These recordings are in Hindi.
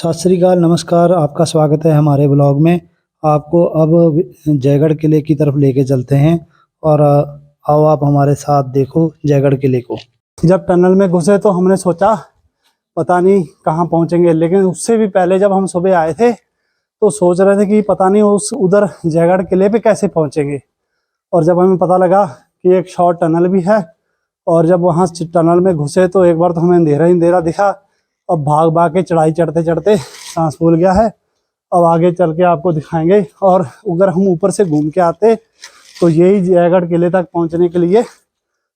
सत श्री अकाल, नमस्कार। आपका स्वागत है हमारे ब्लॉग में। आपको अब जयगढ़ किले की तरफ लेके चलते हैं और आओ आप हमारे साथ देखो जयगढ़ किले को। जब टनल में घुसे तो हमने सोचा पता नहीं कहाँ पहुँचेंगे, लेकिन उससे भी पहले जब हम सुबह आए थे तो सोच रहे थे कि पता नहीं उधर जयगढ़ किले पे कैसे पहुँचेंगे। और जब हमें पता लगा कि एक शॉर्ट टनल भी है और जब वहाँ टनल में घुसे तो एक बार तो हमें अंधेरा ही अंधेरा दिखा। अब भाग भाग के चढ़ाई चढ़ते चढ़ते सांस फूल गया है। अब आगे चल के आपको दिखाएंगे। और अगर हम ऊपर से घूम के आते तो यही जयगढ़ किले तक पहुंचने के लिए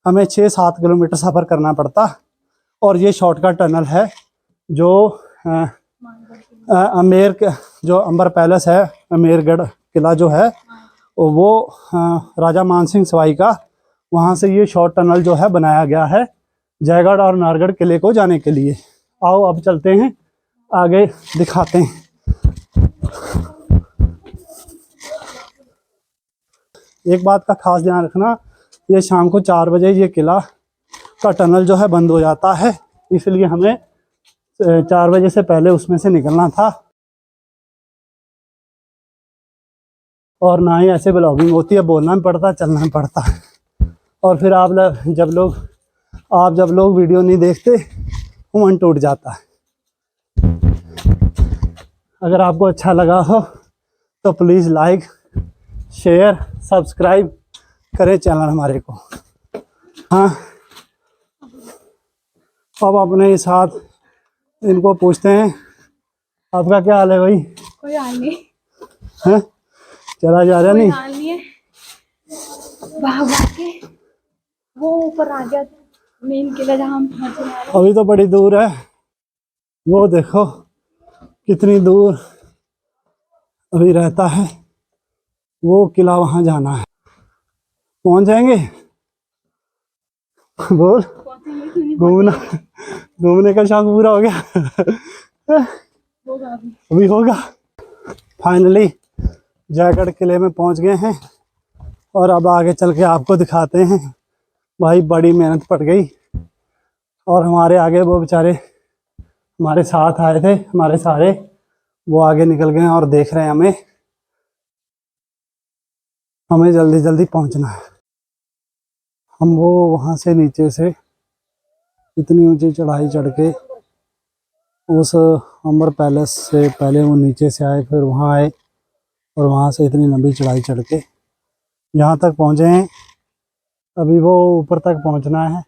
हमें 6-7 किलोमीटर सफ़र करना पड़ता। और ये शॉर्टकट टनल है जो अमेर जो अंबर पैलेस है, अमेरगढ़ किला जो है वो राजा मानसिंह सवाई का, वहाँ से ये शॉर्ट टनल जो है बनाया गया है जयगढ़ और नाहरगढ़ किले को जाने के लिए। आओ अब चलते हैं आगे, दिखाते हैं। एक बात का खास ध्यान रखना, ये शाम को 4 बजे ये किला का टनल जो है बंद हो जाता है, इसलिए हमें 4 बजे से पहले उसमें से निकलना था। और ना ही ऐसे ब्लॉगिंग होती है, बोलना भी पड़ता है, चलना भी पड़ता है। और फिर आप जब लोग वीडियो नहीं देखते मन टूट जाता है। अगर आपको अच्छा लगा हो तो प्लीज़ लाइक, शेयर, सब्सक्राइब करें चैनल हमारे को। हाँ, अब अपने साथ इनको पूछते हैं, आपका क्या हाल है भाई? कोई हाल नहीं है, चला जा रहा नहीं? हाल नहीं है। भाग के वो ऊपर आ गया मेन किला जहाँ हम पहुंचे हैं। अभी तो बड़ी दूर है, वो देखो कितनी दूर अभी रहता है। वो किला वहां जाना है, पहुंच जाएंगे। बोल, घूमने का शौक पूरा हो गया। अभी होगा। फाइनली जयगढ़ किले में पहुंच गए हैं और अब आगे चल के आपको दिखाते हैं। भाई बड़ी मेहनत पड़ गई और हमारे आगे वो बेचारे हमारे साथ आए थे, हमारे सारे, वो आगे निकल गए और देख रहे हैं हमें जल्दी जल्दी पहुंचना है। हम वो वहाँ से नीचे से इतनी ऊंची चढ़ाई चढ़ के उस अंबर पैलेस से पहले वो नीचे से आए, फिर वहाँ आए और वहाँ से इतनी लंबी चढ़ाई चढ़ के यहाँ तक पहुँचे हैं। अभी वो ऊपर तक पहुँचना है,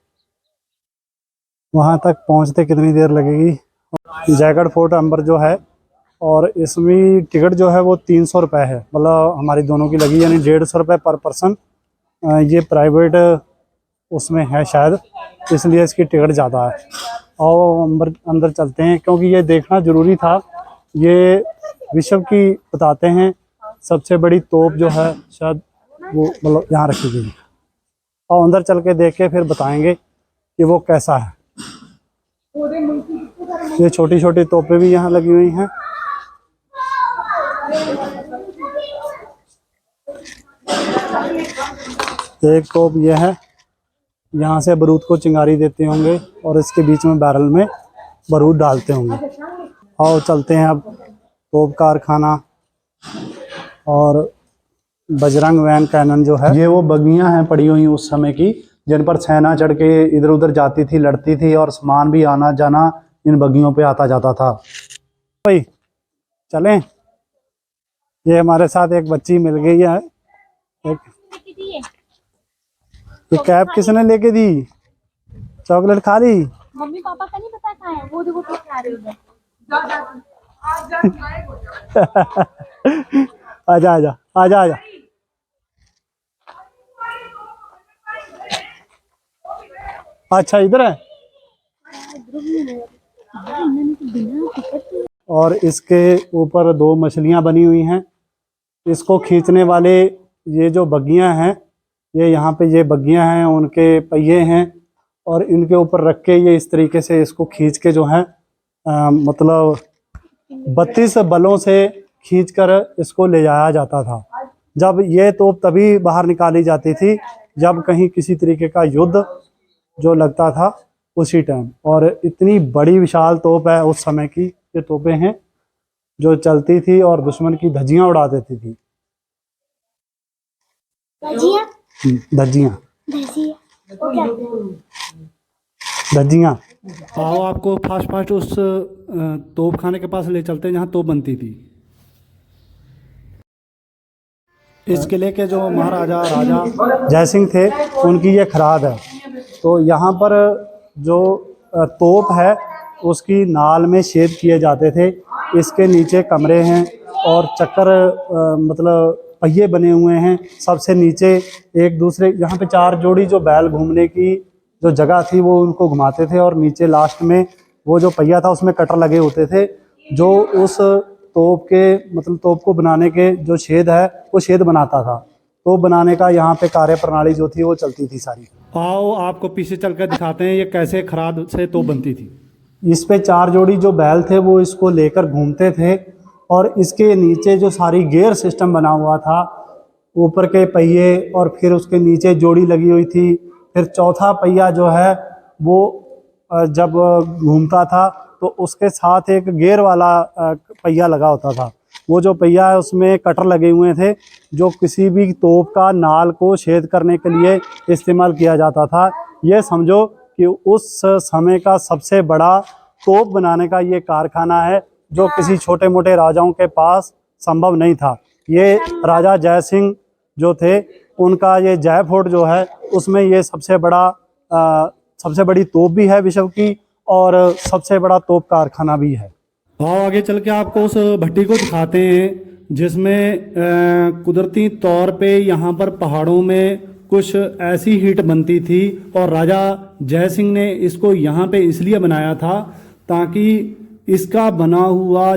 वहाँ तक पहुँचते कितनी देर लगेगी। जयगढ़ फोर्ट अंबर जो है, और इसमें टिकट जो है वो 300 रुपये है, मतलब हमारी दोनों की लगी, यानी 150 रुपये पर पर्सन। ये प्राइवेट उसमें है शायद, इसलिए इसकी टिकट ज़्यादा है। और अंदर चलते हैं, क्योंकि ये देखना ज़रूरी था। ये विश्व की बताते हैं सबसे बड़ी तोप जो है शायद वो मतलब यहाँ रखी गई। और अंदर चल के देख के फिर बताएंगे कि वो कैसा है। ये छोटी छोटी तोपें भी यहाँ लगी हुई हैं। एक तोप ये है, यहाँ से बारूद को चिंगारी देते होंगे और इसके बीच में बैरल में बारूद डालते होंगे। और चलते हैं अब तोप कारखाना। और बजरंग वैन कैनन जो है, ये वो बगियां हैं पड़ी हुई उस समय की, जिन पर सेना चढ़ के इधर उधर जाती थी, लड़ती थी, और सामान भी आना जाना इन बगियों पे आता जाता था। भाई चलें। ये हमारे साथ एक बच्ची मिल गई है। ये कैप किसने लेके दी? चॉकलेट खा ली? मम्मी पापा का नहीं पता कहाँ है, वो देखो क्या खा रहे हैं। आजा आजा आजा आजा। अच्छा इधर है। और इसके ऊपर 2 मछलियां बनी हुई हैं। इसको खींचने वाले ये जो बग्गियां हैं, ये यहाँ पे ये बग्गियां हैं, उनके पहिए हैं, और इनके ऊपर रख के ये इस तरीके से इसको खींच के जो है मतलब 32 बलों से खींचकर इसको ले जाया जाता था। जब ये तोप तभी बाहर निकाली जाती थी जब कहीं किसी तरीके का युद्ध जो लगता था उसी टाइम। और इतनी बड़ी विशाल तोप है उस समय की, ये तोपें हैं। जो चलती थी और दुश्मन की धज्जियां उड़ा देती थी। धज्जियां? धज्जियां वो क्या होता धज्जियां। आओ आपको फास्ट फास्ट उस तोप खाने के पास ले चलते हैं जहाँ तोप बनती थी। इस किले के जो महाराजा राजा जयसिंह थे उनकी ये खराद है। तो यहाँ पर जो तोप है उसकी नाल में छेद किए जाते थे। इसके नीचे कमरे हैं और चक्कर मतलब पहिए बने हुए हैं। सबसे नीचे एक दूसरे यहाँ पे 4 जोड़ी जो बैल घूमने की जो जगह थी वो उनको घुमाते थे और नीचे लास्ट में वो जो पहिया था उसमें कटर लगे होते थे जो उस तोप के मतलब तोप को बनाने के जो छेद है वो छेद बनाता था। तोप बनाने का यहाँ पे कार्य प्रणाली जो थी वो चलती थी सारी। आओ आपको पीछे चलकर दिखाते हैं ये कैसे खराद से तोप बनती थी। इस पे 4 जोड़ी जो बैल थे वो इसको लेकर घूमते थे और इसके नीचे जो सारी गियर सिस्टम बना हुआ था, ऊपर के पहिए और फिर उसके नीचे जोड़ी लगी हुई थी। फिर चौथा पहिया जो है वो जब घूमता था तो उसके साथ एक गियर वाला पहिया लगा होता था। वो जो पहिया है उसमें कटर लगे हुए थे जो किसी भी तोप का नाल को छेद करने के लिए इस्तेमाल किया जाता था। ये समझो कि उस समय का सबसे बड़ा तोप बनाने का ये कारखाना है जो किसी छोटे मोटे राजाओं के पास संभव नहीं था। ये राजा जयसिंह जो थे उनका ये जय फोर्ट जो है उसमें ये सबसे बड़ी तोप भी है विश्व की और सबसे बड़ा तोप कारखाना भी है। आओ आगे चल के आपको उस भट्टी को दिखाते हैं जिसमें कुदरती तौर पे यहाँ पर पहाड़ों में कुछ ऐसी हीट बनती थी और राजा जयसिंह ने इसको यहाँ पे इसलिए बनाया था ताकि इसका बना हुआ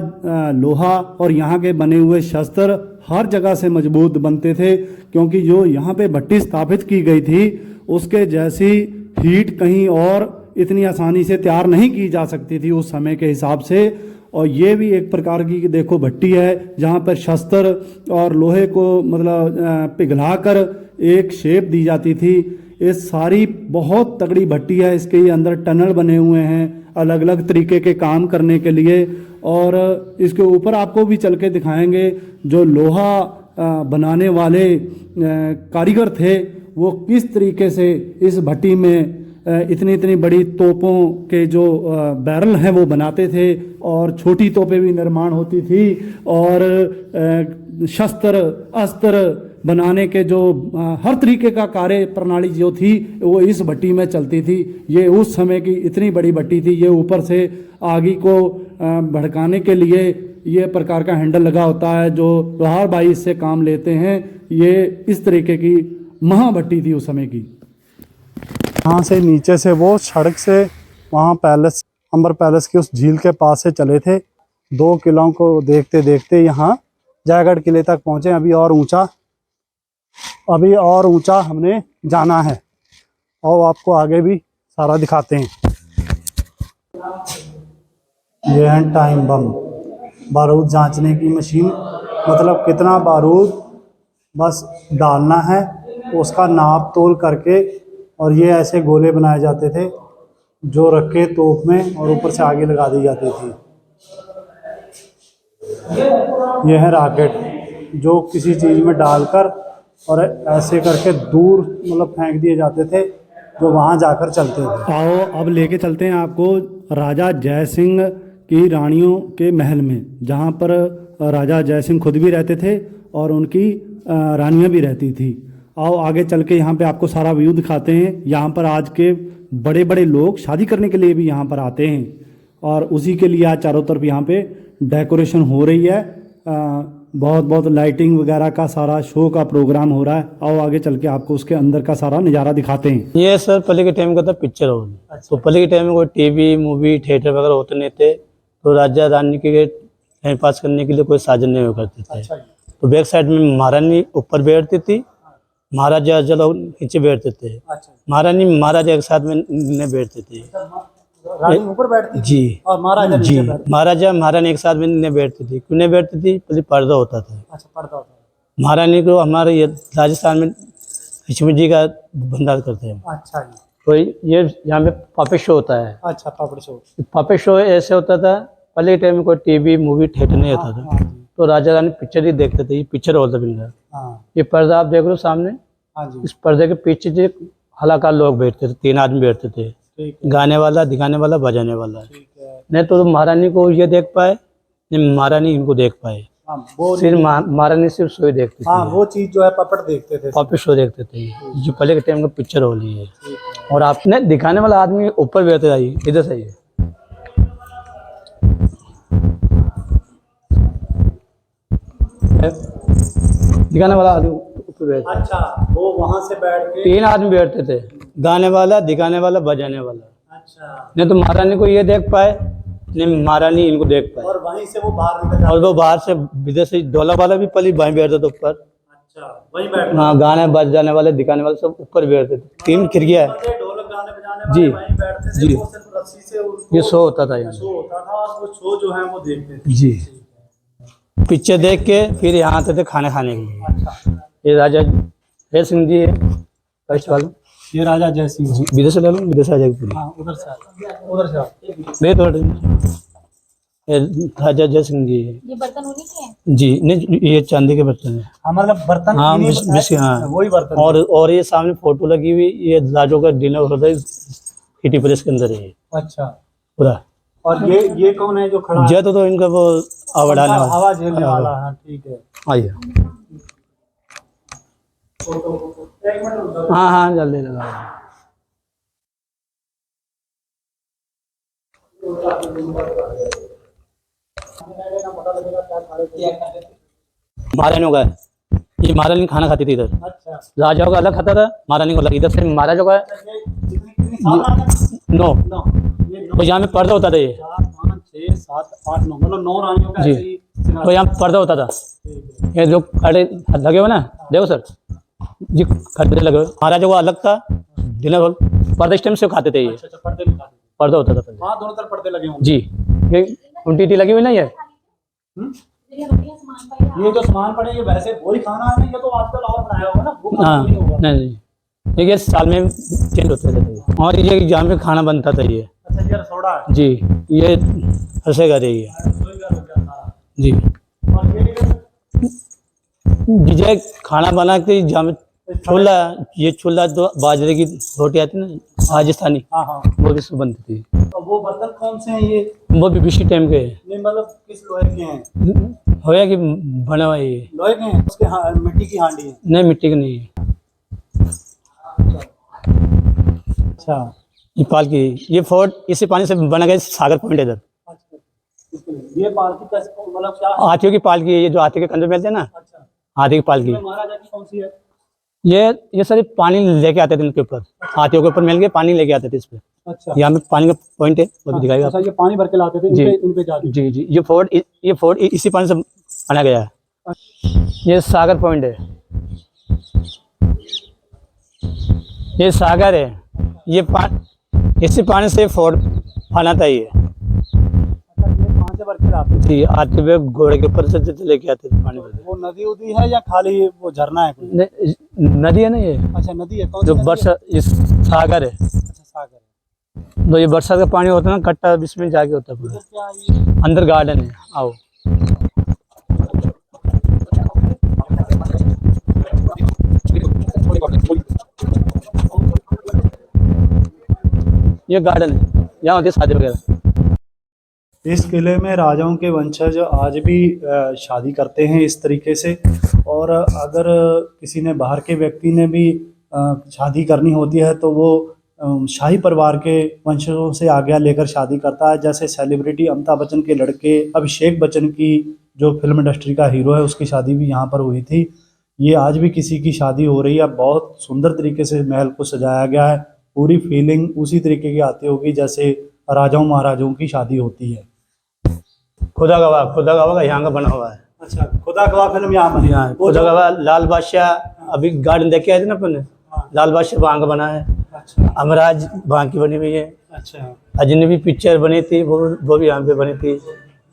लोहा और यहाँ के बने हुए शस्त्र हर जगह से मजबूत बनते थे, क्योंकि जो यहाँ पे भट्टी स्थापित की गई थी उसके जैसी हीट कहीं और इतनी आसानी से तैयार नहीं की जा सकती थी उस समय के हिसाब से। और ये भी एक प्रकार की देखो भट्टी है जहाँ पर शस्त्र और लोहे को मतलब पिघलाकर एक शेप दी जाती थी। ये सारी बहुत तगड़ी भट्टी है। इसके अंदर टनल बने हुए हैं अलग अलग तरीके के काम करने के लिए और इसके ऊपर आपको भी चल के दिखाएंगे जो लोहा बनाने वाले कारीगर थे वो किस तरीके से इस भट्टी में इतनी इतनी बड़ी तोपों के जो बैरल हैं वो बनाते थे और छोटी तोपें भी निर्माण होती थी और शस्त्र अस्त्र बनाने के जो हर तरीके का कार्य प्रणाली जो थी वो इस भट्टी में चलती थी। ये उस समय की इतनी बड़ी भट्टी थी। ये ऊपर से आगी को भड़काने के लिए ये प्रकार का हैंडल लगा होता है जो लोहार भाई इससे काम लेते हैं। ये इस तरीके की महाभट्टी थी उस समय की। यहाँ से नीचे से वो सड़क से वहाँ पैलेस अंबर पैलेस की उस झील के पास से चले थे। 2 किलों को देखते देखते यहाँ जयगढ़ किले तक पहुँचे। अभी और ऊंचा हमने जाना है और आपको आगे भी सारा दिखाते हैं। ये है टाइम बम, बारूद जांचने की मशीन। मतलब कितना बारूद बस डालना है उसका नाप तोल करके और ये ऐसे गोले बनाए जाते थे जो रख के तोप में और ऊपर से आगे लगा दी जाती थी। यह है रॉकेट जो किसी चीज़ में डालकर और ऐसे करके दूर मतलब फेंक दिए जाते थे जो वहाँ जाकर चलते थे। आओ अब लेके चलते हैं आपको राजा जयसिंह की रानियों के महल में, जहाँ पर राजा जयसिंह खुद भी रहते थे और उनकी रानियाँ भी रहती थी। आओ आगे चल के यहाँ पे आपको सारा व्यू दिखाते हैं। यहाँ पर आज के बड़े बड़े लोग शादी करने के लिए भी यहाँ पर आते हैं और उसी के लिए आज चारों तरफ यहाँ पे डेकोरेशन हो रही है। बहुत बहुत लाइटिंग वगैरह का सारा शो का प्रोग्राम हो रहा है। आओ आगे चल के आपको उसके अंदर का सारा नज़ारा दिखाते हैं। ये सर पहले के टाइम का था पिक्चर हॉल। तो पहले के टाइम में कोई टीवी मूवी थिएटर वगैरह होते नहीं थे, तो राजा रानी के टाइम पास करने के लिए कोई साधन नहीं हुआ करते थे। तो बैक साइड में महारानी ऊपर बैठती थी, महाराजा जलो नीचे बैठते थे। महारानी महाराजा के साथ में नहीं बैठते थे। रानी ऊपर बैठती जी और महाराजा जी नीचे बैठते। महाराजा महारानी एक साथ में नहीं बैठती थी। क्यों नहीं बैठती थी? पहले पर्दा होता था। अच्छा, पर्दा होता है। महारानी को हमारे ये राजस्थान में लक्ष्मी जी का भंडार करते हैं। अच्छा जी। तो ये यहाँ पे पापेट शो होता है। अच्छा, पापड़ शो। पापेट शो ऐसे होता था पहले के टाइम में कोई टीवी मूवी थिएटर नहीं होता था, हाँ जी, तो राजा रानी पिक्चर ही देखते थे। ये पिक्चर हॉल था बिल्कुल। हाँ ये पर्दा आप देख लो सामने, हाँ जी, इस पर्दे के पीछे जो कलाकार लोग बैठते थे, 3 आदमी बैठते थे, ठीक है, गाने वाला, दिखाने वाला, बजाने वाला। ठीक है। नहीं तो महारानी को ये देख पाए, नहीं महारानी इनको देख पाए। हाँ वो सिर्फ महारानी सिर्फ शो ही देखती हाँ थी, वो चीज जो है पपट देखते थे। पॉपी शो देखते थे, जो पहले के टाइम का पिक्चर हॉल ही है। ठीक है। और आपने दिखाने वाला आदमी ऊपर बैठे जाइए, इधर से आइए। दिखाने वाला आदमी ऊपर बैठे, अच्छा वो वहां से बैठ के। 3 आदमी बैठते थे, गाने वाला, दिखाने वाला, बजाने वाला। अच्छा नहीं तो महारानी को ये देख पाए, नहीं महारानी इनको देख पाए। और वहीं से वो बाहर निकल और जाते। वो बाहर से विदेशी ढोला वाला भी पली वहीं बैठता था ऊपर। अच्छा वहीं बैठ हाँ, गाने बजाने वाले, दिखाने वाले सब ऊपर बैठते थे। 3 खिड़कियाँ है ढोलक गाने बजाने जी, वाले वहीं बैठते थे। जी। वो सिर्फ रस्सी से उनको ये शो होता था यहाँ शो होता था और वो शो जो है वो देखते थे। जी। पिक्चर देख के फिर यहाँ आते थे खाना खाने के लिए। अच्छा ये राजा जय सिंह जी है, फर्स्ट वाला। ये राजा जय सिंह जी। विदेश ले लो, विदेश आ जाएगी पूरी। हाँ उधर से उधर से नहीं तो ये राजा जय सिंह जी है ये बर्तन उन्हीं के हैं? जी। नहीं ये चांदी के बर्तन है। हाँ मतलब बर्तन हाँ, इन्हीं- हाँ। वही बर्तन। और ये सामने फोटो लगी हुई, ये राजों का डिनर होता है सिटी पैलेस के अंदर है अच्छा पूरा। और ये कौन है जो खड़ा है? जय तो इनका वो आवाड़ाने वाला। हवा झेलने वाला है। ठीक है। आइए। एक मिनट रुक जाओ। हाँ हाँ, जल्दी लगा। महारानियों का है। ये महारानी खाना खाती थी इधर, अच्छा राजाओं का अलग खाता था, महारानी को अलग। इधर से महाराजा का है कितनी साल आ गए? 9, नौ। ये तो यहाँ में पर्दा होता था ये 4 5 6 7 8 9 मतलब 9 रानियों का जी। ऐसे ही सिंहासन। तो यहाँ पर्दा होता था। ठीक है। ये जो खड़े लगे हुए ना, देखो सर जी, खड़े लगे हुए। महाराजा को अलग था डिनर हॉल, पर्दा स्टेम से खाते थे ये, अच्छा पर्दे लगा दिए। पर्दा होता था पहले। वहाँ दोनों तरफ पर्दे लगे होंगे। जी। ये उल्टी लगी हुई ना ये, ये रोटियां सामान पाई ये जो सामान पड़े ये वैसे वही खाना है ना? ये तो आजकल और बनाया होगा ना, वो हाँ खाना नहीं होगा। नहीं, ये साल में चेंज होते रहते थे। और ये जहाँ पे खाना बनता था ये अच्छा ये रसोड़ा है। जी, ये हंसे घर है ये रसोई घर हो गया सारा। जी। और ये विजय खाना बना के जहाँ में छोला, ये छोला तो बाजरे की रोटी आती है ना राजस्थानी, हाँ हाँ। वो भी सब बनती थी। तो वो बर्तन कौन से हैं ये? वो भी बीसी टाइम के हैं। नहीं मतलब किस लोहे के हैं? होया कि बना हुआ है ये, लोहे के हैं उसके मिट्टी की हांडी है। नहीं मिट्टी की नहीं है। अच्छा ये पाल की, ये फोर्ट इसी पानी से बना गया, सागर पॉइंट है इधर। ये पालकी कैसे मतलब क्या है? हाथियों की पाल की है, ये जो हाथी के कंधे मिलते हैं ना, अच्छा हाथी की पाल की। महाराजा की कौन सी है? ये सारे पानी लेके आते थे इनके ऊपर, हाथियों के ऊपर मिल के पानी लेके आते थे इस पे। अच्छा यहाँ पे पानी का पॉइंट है, वो भी दिखाएगा अच्छा, ये पानी भर के लाते थे जी। इन पे जाके। जी जी। ये फोर्ट इसी पानी से बना गया है। ये सागर पॉइंट है, ये सागर है। ये इसी पानी से फोर्ट बना था ये अच्छा ये कहाँ से भर के लाते थे? जी। आते हुए घोड़े के ऊपर से लेके आते थे पानी भर वो नदी उदी है या खाली वो झरना है कोई? के। नदी है ना ये, अच्छा नदी है। कौन सी जो नदी है? वर्षा, इस सागर है। अच्छा सागर है। तो ये बरसात का पानी होता है ना, कट्टा इसमें जाके होता है पूरा। इधर क्या है ये? अंदर गार्डन है, आओ। ये गार्डन है, यहाँ होती है शादी वगैरह। इस किले में राजाओं के वंशज आज भी शादी करते हैं इस तरीके से। और अगर किसी ने बाहर के व्यक्ति ने भी शादी करनी होती है तो वो शाही परिवार के वंशजों से आज्ञा लेकर शादी करता है। जैसे सेलिब्रिटी अमिताभ बच्चन के लड़के अभिषेक बच्चन की, जो फिल्म इंडस्ट्री का हीरो है, उसकी शादी भी यहाँ पर हुई थी। ये आज भी किसी की शादी हो रही है, बहुत सुंदर तरीके से महल को सजाया गया है। पूरी फीलिंग उसी तरीके की आती होगी जैसे राजाओं महाराजाओं की शादी होती है। खुदा गवाह का यहाँ का बना हुआ है। अच्छा खुदा गवाह फिल्म यहाँ बनी। यहाँ वो खुदा जो- गवाह, लाल बादशाह, अभी गार्डन देख के आए थे ना अपन, हाँ। लाल बादशाह वहाँ का बना है। अच्छा अमराज वहाँ की बनी हुई है। अच्छा अजनबी पिक्चर बनी थी, वो भी यहाँ पे बनी थी।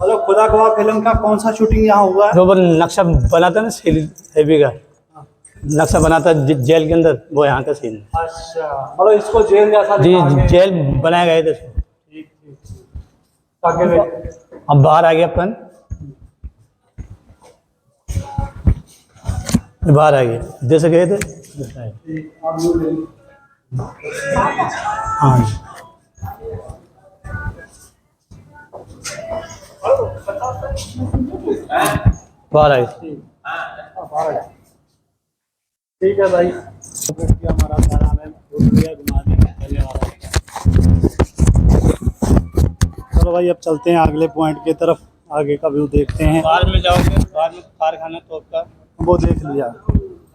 मतलब खुदा गवाह फिल्म का कौन सा शूटिंग यहाँ हुआ है? जो वो नक्शा बना था ना हेवी का नक्शा बना था जेल के अंदर, वो यहाँ का सीन है। अच्छा मतलब इसको जेल जैसा जी, दिखा के- जेल बनाया गया था इसको। ठीक, ठीक, ठीक। ताकि वे- अब बाहर आ गए अपन, बाहर आ गए, जैसे गए थे। हाँ जी। बाहर आ गए। ठीक है भाई, हमारा सारा हमें घुमाने धन्यवाद। चलो भाई, अब चलते हैं अगले पॉइंट की तरफ, आगे का व्यू देखते हैं। बाहर में जाओगे, बाहर में कारखाना तोप का वो देख लिया।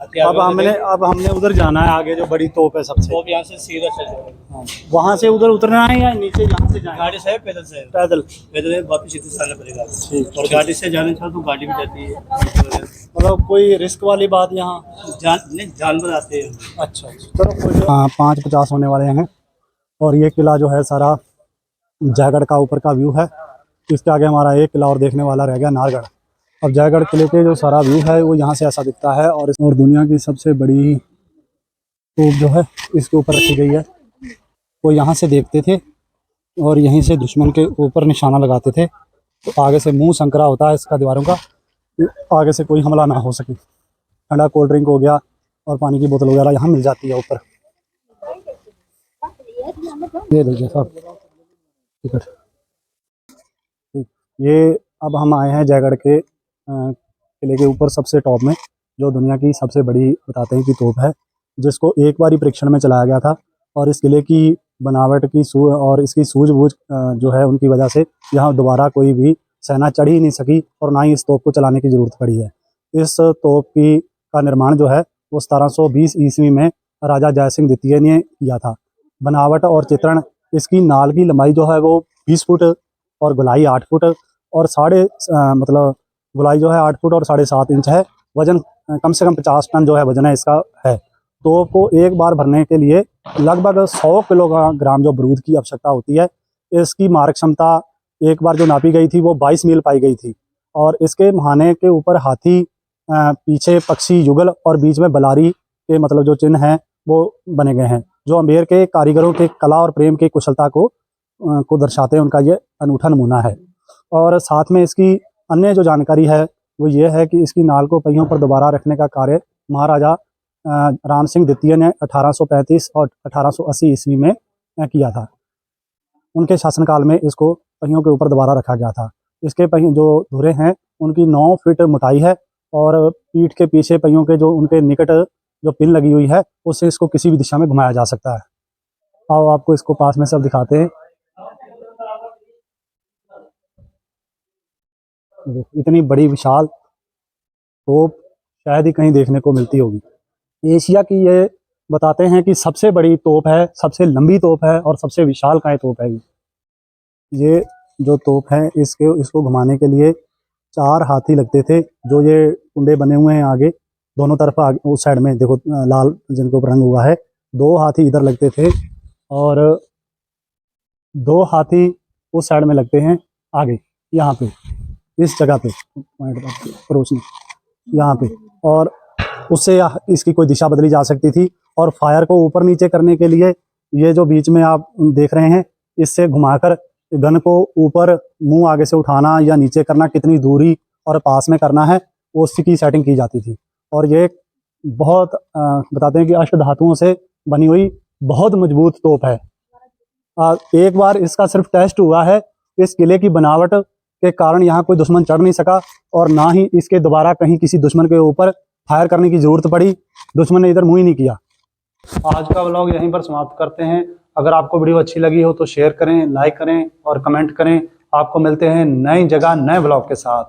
हथियार अब हमने उधर जाना है, आगे जो बड़ी तोप है सबसे। तोप यहाँ से सीधा चल जाओगे। हाँ, वहाँ से उधर उतरना है या नीचे यहाँ से जाना? गाड़ी से है, पैदल से है? पैदल। पैदल वापस सीधे से आना पड़ेगा। ठीक। और गाड़ी से जाना चाहो तो गाड़ी भी जाती है। मतलब कोई रिस्क वाली बात यहाँ? नहीं, जानवर आते हैं। अच्छा, चलो। हाँ, 5:50 होने वाले हैं और ये किला जो है सारा जयगढ़ का ऊपर का व्यू है। इसके आगे हमारा एक किला और देखने वाला रह गया, नाहरगढ़। अब जयगढ़ किले के जो सारा व्यू है वो यहाँ से ऐसा दिखता है। और दुनिया की सबसे बड़ी तोप जो है इसके ऊपर रखी गई है। वो यहाँ से देखते थे और यहीं से दुश्मन के ऊपर निशाना लगाते थे, तो आगे से मुंह संकरा होता है इसका दीवारों का, आगे से कोई हमला ना हो सके। ठंडा कोल्ड ड्रिंक हो गया और पानी की बोतल वगैरह यहाँ मिल जाती है ऊपर। ये देखिए सब टिकट। ठीक, ये अब हम आए हैं जयगढ़ के किले के ऊपर सबसे टॉप में, जो दुनिया की सबसे बड़ी बताते हैं कि तोप है, जिसको एक बार ही परीक्षण में चलाया गया था। और इस किले की बनावट की और इसकी सूझबूझ जो है उनकी वजह से यहाँ दोबारा कोई भी सेना चढ़ ही नहीं सकी और ना ही इस तोप को चलाने की ज़रूरत पड़ी है। इस तोप का निर्माण जो है वो 1720 ईस्वी में राजा जयसिंह द्वितीय ने किया था। बनावट और चित्रण, इसकी नाल की लंबाई जो है वो 20 फुट और गोलाई 8 फुट और मतलब गोलाई जो है 8 फुट और 7.5 इंच है। वजन कम से कम 50 टन जो है वजन है इसका है। तोप को एक बार भरने के लिए लगभग 100 किलोग्राम जो बारूद की आवश्यकता होती है। इसकी मारक क्षमता एक बार जो नापी गई थी वो 22 मील पाई गई थी। और इसके मुहाने के ऊपर हाथी, पीछे पक्षी युगल और बीच में बलारी के मतलब जो चिन्ह हैं वो बने गए हैं, जो अमेर के कारीगरों के कला और प्रेम की कुशलता को दर्शाते हैं। उनका ये अनूठा नमूना है। और साथ में इसकी अन्य जो जानकारी है वो ये है कि इसकी नाल को पहियों पर दोबारा रखने का कार्य महाराजा राम सिंह द्वितीय ने 1835 और 1880 ईस्वी में किया था। उनके शासनकाल में इसको पहियों के ऊपर दोबारा रखा गया था। इसके पहिए जो धुरे हैं उनकी 9 फीट मोटाई है और पीठ के पीछे पहियों के जो उनके निकट जो पिन लगी हुई है उससे इसको किसी भी दिशा में घुमाया जा सकता है। आओ आपको इसको पास में सब दिखाते हैं। इतनी बड़ी विशाल तोप शायद ही कहीं देखने को मिलती होगी। एशिया की ये बताते हैं कि सबसे बड़ी तोप है, सबसे लंबी तोप है और सबसे विशालकाय तोप है। ये जो तोप है इसको घुमाने के लिए 4 हाथी लगते थे, जो ये कुंडे बने हुए हैं आगे दोनों तरफ। आगे उस साइड में देखो लाल जिनको रंग हुआ है, 2 हाथी इधर लगते थे और 2 हाथी उस साइड में लगते हैं आगे, यहाँ पे इस जगह पे रोशनी यहाँ पे। और उससे इसकी कोई दिशा बदली जा सकती थी। और फायर को ऊपर नीचे करने के लिए ये जो बीच में आप देख रहे हैं, इससे घुमाकर गन को ऊपर मुंह आगे से उठाना या नीचे करना, कितनी दूरी और पास में करना है, उसकी सेटिंग की जाती थी। और ये बहुत बताते हैं कि अष्ट धातुओं से बनी हुई बहुत मजबूत तोप है। एक बार इसका सिर्फ टेस्ट हुआ है। इस किले की बनावट के कारण यहाँ कोई दुश्मन चढ़ नहीं सका और ना ही इसके दोबारा कहीं किसी दुश्मन के ऊपर फायर करने की जरूरत पड़ी। दुश्मन ने इधर मुंह ही नहीं किया। आज का व्लॉग यहीं पर समाप्त करते हैं। अगर आपको वीडियो अच्छी लगी हो तो शेयर करें, लाइक करें और कमेंट करें। आपको मिलते हैं नई जगह नए व्लॉग के साथ।